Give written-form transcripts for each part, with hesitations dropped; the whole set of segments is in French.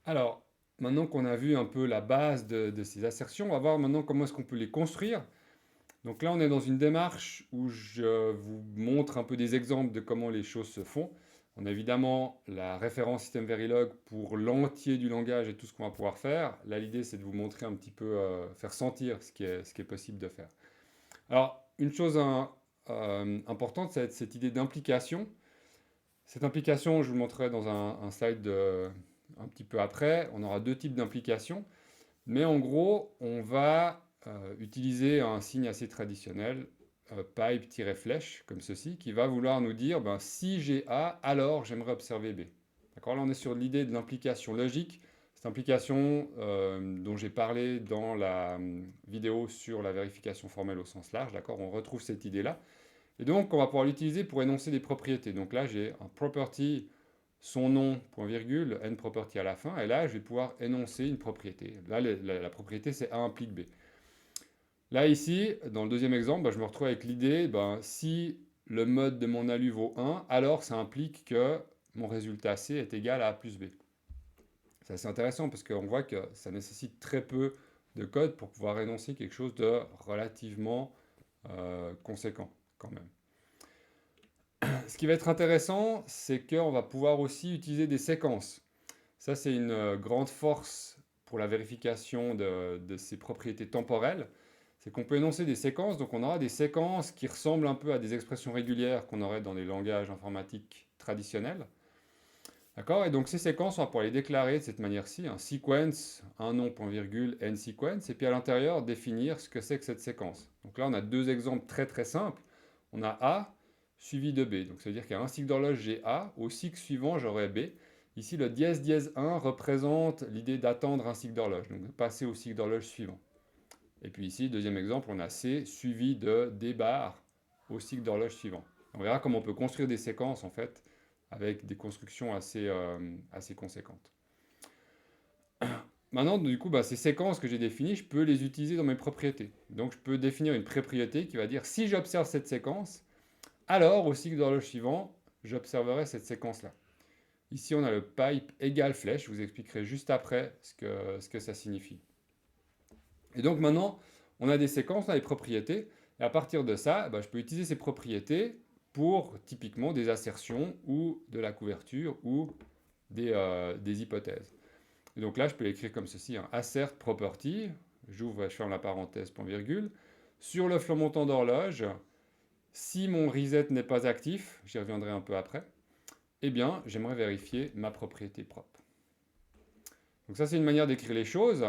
Alors, maintenant qu'on a vu un peu la base de ces assertions, on va voir maintenant comment est-ce qu'on peut les construire. Donc là, on est dans une démarche où je vous montre un peu des exemples de comment les choses se font. On a évidemment la référence système Verilog pour l'entier du langage et tout ce qu'on va pouvoir faire. Là, l'idée, c'est de vous montrer un petit peu, faire sentir ce qui est possible de faire. Alors, une chose importante, c'est cette idée d'implication. Cette implication, je vous le montrerai dans un slide un petit peu après. On aura deux types d'implications. Mais en gros, on va utiliser un signe assez traditionnel, pipe-flèche, comme ceci, qui va vouloir nous dire, ben, si j'ai A, alors j'aimerais observer B. D'accord? Là, on est sur l'idée de l'implication logique. Cette implication dont j'ai parlé dans la vidéo sur la vérification formelle au sens large, d'accord? On retrouve cette idée-là. Et donc, on va pouvoir l'utiliser pour énoncer des propriétés. Donc là, j'ai un property, son nom, point virgule, n property à la fin, et là, je vais pouvoir énoncer une propriété. Là, la propriété, c'est A implique B. Là, ici, dans le deuxième exemple, bah, je me retrouve avec l'idée, ben, si le mode de mon alu vaut 1, alors ça implique que mon résultat C est égal à A plus B. C'est assez intéressant parce qu'on voit que ça nécessite très peu de code pour pouvoir énoncer quelque chose de relativement conséquent quand même. Ce qui va être intéressant, c'est qu'on va pouvoir aussi utiliser des séquences. Ça, c'est une grande force pour la vérification de ces propriétés temporelles. C'est qu'on peut énoncer des séquences, donc on aura des séquences qui ressemblent un peu à des expressions régulières qu'on aurait dans les langages informatiques traditionnels. D'accord? Et donc ces séquences, on va pouvoir les déclarer de cette manière-ci, un sequence, un nom, point virgule, n sequence, et puis à l'intérieur, définir ce que c'est que cette séquence. Donc là, on a deux exemples très très simples. On a A suivi de B. Donc ça veut dire qu'à un cycle d'horloge, j'ai A, au cycle suivant, j'aurai B. Ici, le dièse dièse 1 représente l'idée d'attendre un cycle d'horloge, donc de passer au cycle d'horloge suivant. Et puis ici, deuxième exemple, on a C suivi de D bar au cycle d'horloge suivant. On verra comment on peut construire des séquences en fait avec des constructions assez conséquentes. Maintenant, du coup, bah, ces séquences que j'ai définies, je peux les utiliser dans mes propriétés. Donc je peux définir une propriété qui va dire si j'observe cette séquence, alors au cycle d'horloge suivant, j'observerai cette séquence-là. Ici, on a le pipe égale flèche. Je vous expliquerai juste après ce que ça signifie. Et donc maintenant, on a des séquences, on a des propriétés. Et à partir de ça, bah, je peux utiliser ces propriétés pour typiquement des assertions ou de la couverture ou des hypothèses. Et donc là, je peux l'écrire comme ceci, un assert property, j'ouvre et je ferme la parenthèse, point virgule, sur le flot montant d'horloge, si mon reset n'est pas actif, j'y reviendrai un peu après, eh bien, j'aimerais vérifier ma propriété propre. Donc ça, c'est une manière d'écrire les choses.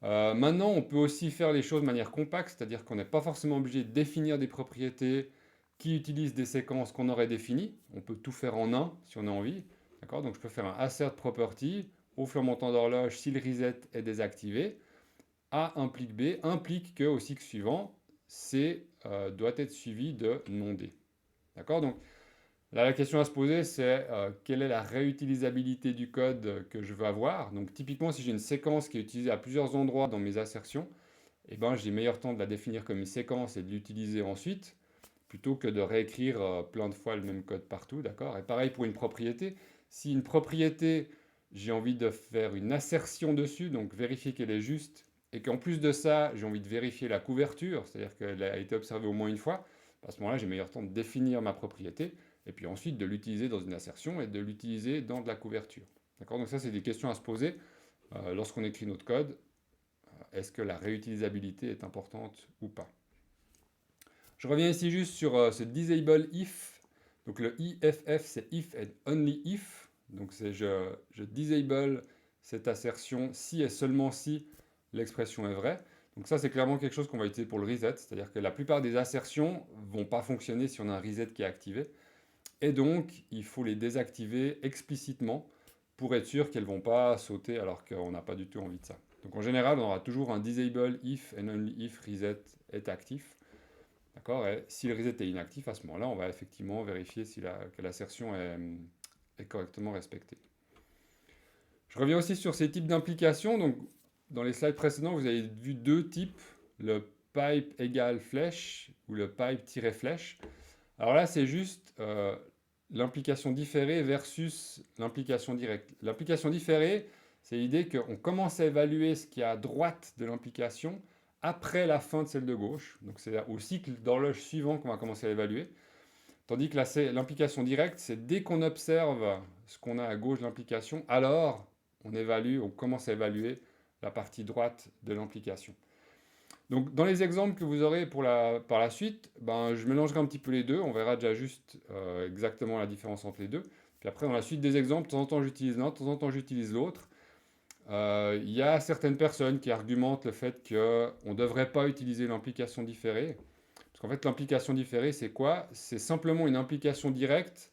Maintenant, on peut aussi faire les choses de manière compacte, c'est-à-dire qu'on n'est pas forcément obligé de définir des propriétés qui utilisent des séquences qu'on aurait définies. On peut tout faire en un si on a envie. D'accord? Donc je peux faire un assert property au flot montant d'horloge si le reset est désactivé. A implique B implique qu'au cycle suivant, C doit être suivi de non D. D'accord? Donc là, la question à se poser, c'est quelle est la réutilisabilité du code que je veux avoir. Donc typiquement, si j'ai une séquence qui est utilisée à plusieurs endroits dans mes assertions, eh ben, j'ai meilleur temps de la définir comme une séquence et de l'utiliser ensuite, plutôt que de réécrire plein de fois le même code partout, d'accord? Et pareil pour une propriété. Si une propriété, j'ai envie de faire une assertion dessus, donc vérifier qu'elle est juste, et qu'en plus de ça, j'ai envie de vérifier la couverture, c'est-à-dire qu'elle a été observée au moins une fois, à ce moment-là, j'ai meilleur temps de définir ma propriété, et puis ensuite de l'utiliser dans une assertion et de l'utiliser dans de la couverture. D'accord? Donc ça, c'est des questions à se poser lorsqu'on écrit notre code. Est-ce que la réutilisabilité est importante ou pas? Je reviens ici juste sur ce disable if. Donc le IFF, c'est if and only if. Donc c'est je disable cette assertion si et seulement si l'expression est vraie. Donc ça, c'est clairement quelque chose qu'on va utiliser pour le reset. C'est-à-dire que la plupart des assertions ne vont pas fonctionner si on a un reset qui est activé. Et donc, il faut les désactiver explicitement pour être sûr qu'elles ne vont pas sauter alors qu'on n'a pas du tout envie de ça. Donc en général, on aura toujours un disable if and only if reset est actif. D'accord? Et si le reset est inactif, à ce moment-là, on va effectivement vérifier si que l'assertion est correctement respectée. Je reviens aussi sur ces types d'implications. Donc, dans les slides précédents, vous avez vu deux types, le pipe égale flèche ou le pipe-flèche. Alors là, c'est juste l'implication différée versus l'implication directe. L'implication différée, C'est l'idée qu'on commence à évaluer ce qui est à droite de l'implication après la fin de celle de gauche. Donc c'est au cycle d'horloge suivant qu'on va commencer à évaluer. Tandis que l'implication directe, c'est dès qu'on observe ce qu'on a à gauche de l'implication, alors on commence à évaluer la partie droite de l'implication. Donc dans les exemples que vous aurez par la suite, ben, je mélangerai un petit peu les deux, on verra déjà juste exactement la différence entre les deux. Puis après, dans la suite des exemples, de temps en temps j'utilise l'un, de temps en temps j'utilise l'autre. Il y a certaines personnes qui argumentent le fait qu'on ne devrait pas utiliser l'implication différée. Parce qu'en fait, l'implication différée, c'est quoi? C'est simplement une implication directe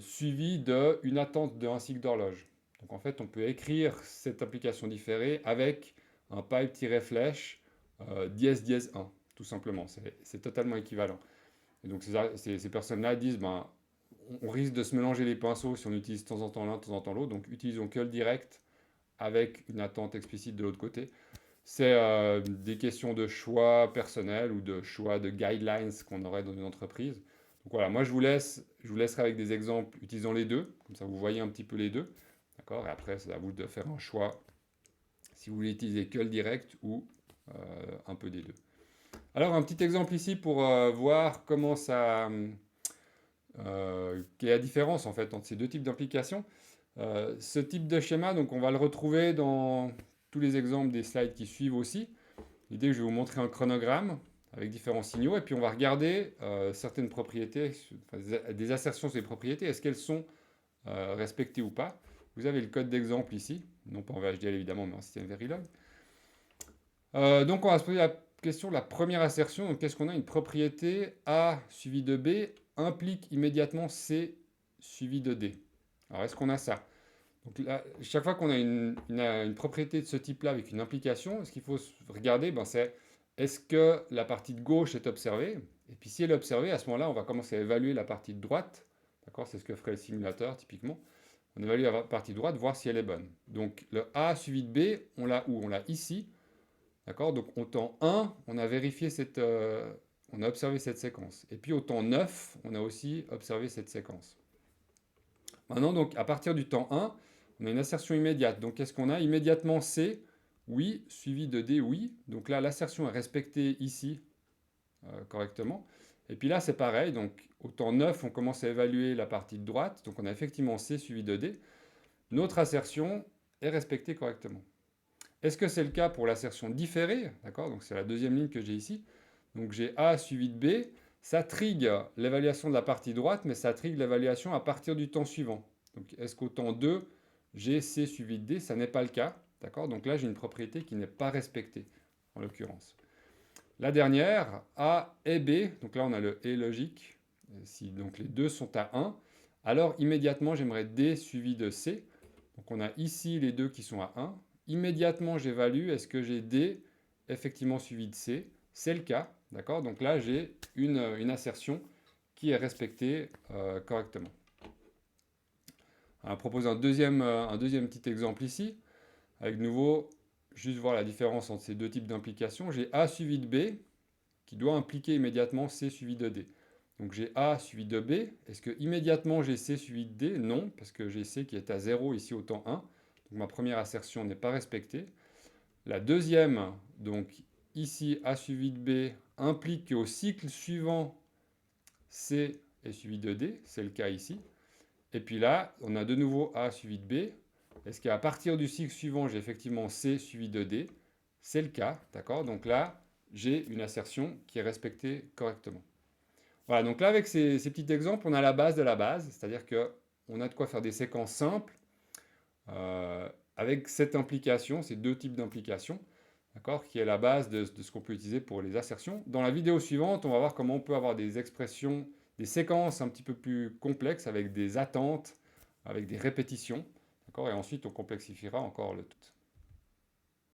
suivie d'une attente d'un cycle d'horloge. Donc en fait, on peut écrire cette implication différée avec un pipe-flèche dièse dièse 1, tout simplement. C'est totalement équivalent. Et donc ces personnes-là disent, ben, on risque de se mélanger les pinceaux si on utilise de temps en temps l'un, de temps en temps l'autre. Donc utilisons que le direct avec une attente explicite de l'autre côté. C'est des questions de choix personnel ou de choix de guidelines qu'on aurait dans une entreprise. Donc voilà, moi je vous laisserai avec des exemples utilisant les deux, comme ça vous voyez un petit peu les deux. D'accord? Et après, c'est à vous de faire un choix si vous voulez utiliser que le direct ou un peu des deux. Alors un petit exemple ici pour voir comment ça... quelle est la différence en fait entre ces deux types d'implications. Ce type de schéma, donc on va le retrouver dans tous les exemples des slides qui suivent aussi. L'idée, je vais vous montrer un chronogramme avec différents signaux, et puis on va regarder certaines propriétés, des assertions sur les propriétés, est-ce qu'elles sont respectées ou pas. Vous avez le code d'exemple ici, non pas en VHDL évidemment, mais en système Verilog. Donc on va se poser la question de la première assertion. Donc qu'est-ce qu'on a? Une propriété A suivie de B implique immédiatement C suivi de D. Alors est-ce qu'on a ça? Donc là, chaque fois qu'on a une propriété de ce type-là avec une implication, ce qu'il faut regarder, ben, c'est est-ce que la partie de gauche est observée? Et puis si elle est observée, à ce moment-là, on va commencer à évaluer la partie de droite. D'accord? C'est ce que ferait le simulateur typiquement. On évalue la partie de droite, voir si elle est bonne. Donc le A suivi de B, on l'a où? On l'a ici. D'accord? Donc au temps 1, on a vérifié on a observé cette séquence. Et puis au temps 9, on a aussi observé cette séquence. Maintenant, donc, à partir du temps 1, on a une assertion immédiate. Donc qu'est-ce qu'on a? Immédiatement C, oui, suivi de D, oui. Donc là, l'assertion est respectée ici correctement. Et puis là, c'est pareil. Donc au temps 9, on commence à évaluer la partie de droite. Donc on a effectivement C suivi de D. Notre assertion est respectée correctement. Est-ce que c'est le cas pour l'assertion différée? D'accord? Donc c'est la deuxième ligne que j'ai ici. Donc j'ai A suivi de B. Ça trigue l'évaluation de la partie droite, mais ça trigue l'évaluation à partir du temps suivant. Donc est-ce qu'au temps 2, j'ai C suivi de D? Ça n'est pas le cas. D'accord? Donc là, j'ai une propriété qui n'est pas respectée, en l'occurrence. La dernière, A et B. Donc là, on a le et logique. Si donc les deux sont à 1, alors immédiatement, j'aimerais D suivi de C. Donc on a ici les deux qui sont à 1. Immédiatement, j'évalue, est-ce que j'ai D effectivement suivi de C? C'est le cas, d'accord? Donc là, j'ai une assertion qui est respectée correctement. On va proposer un deuxième petit exemple ici, avec de nouveau, juste voir la différence entre ces deux types d'implications. J'ai A suivi de B, qui doit impliquer immédiatement C suivi de D. Donc j'ai A suivi de B. Est-ce que immédiatement j'ai C suivi de D? Non, parce que j'ai C qui est à 0 ici au temps 1. Donc ma première assertion n'est pas respectée. La deuxième, donc ici A suivi de B, implique qu'au cycle suivant, C est suivi de D. C'est le cas ici. Et puis là, on a de nouveau A suivi de B. Est-ce qu'à partir du cycle suivant, j'ai effectivement C suivi de D? C'est le cas, d'accord? Donc là, j'ai une assertion qui est respectée correctement. Voilà, donc là, avec ces petits exemples, on a la base de la base, c'est-à-dire qu'on a de quoi faire des séquences simples avec cette implication, ces deux types d'implications, d'accord, qui est la base de ce qu'on peut utiliser pour les assertions. Dans la vidéo suivante, on va voir comment on peut avoir des expressions, des séquences un petit peu plus complexes avec des attentes, avec des répétitions, d'accord, et ensuite on complexifiera encore le tout.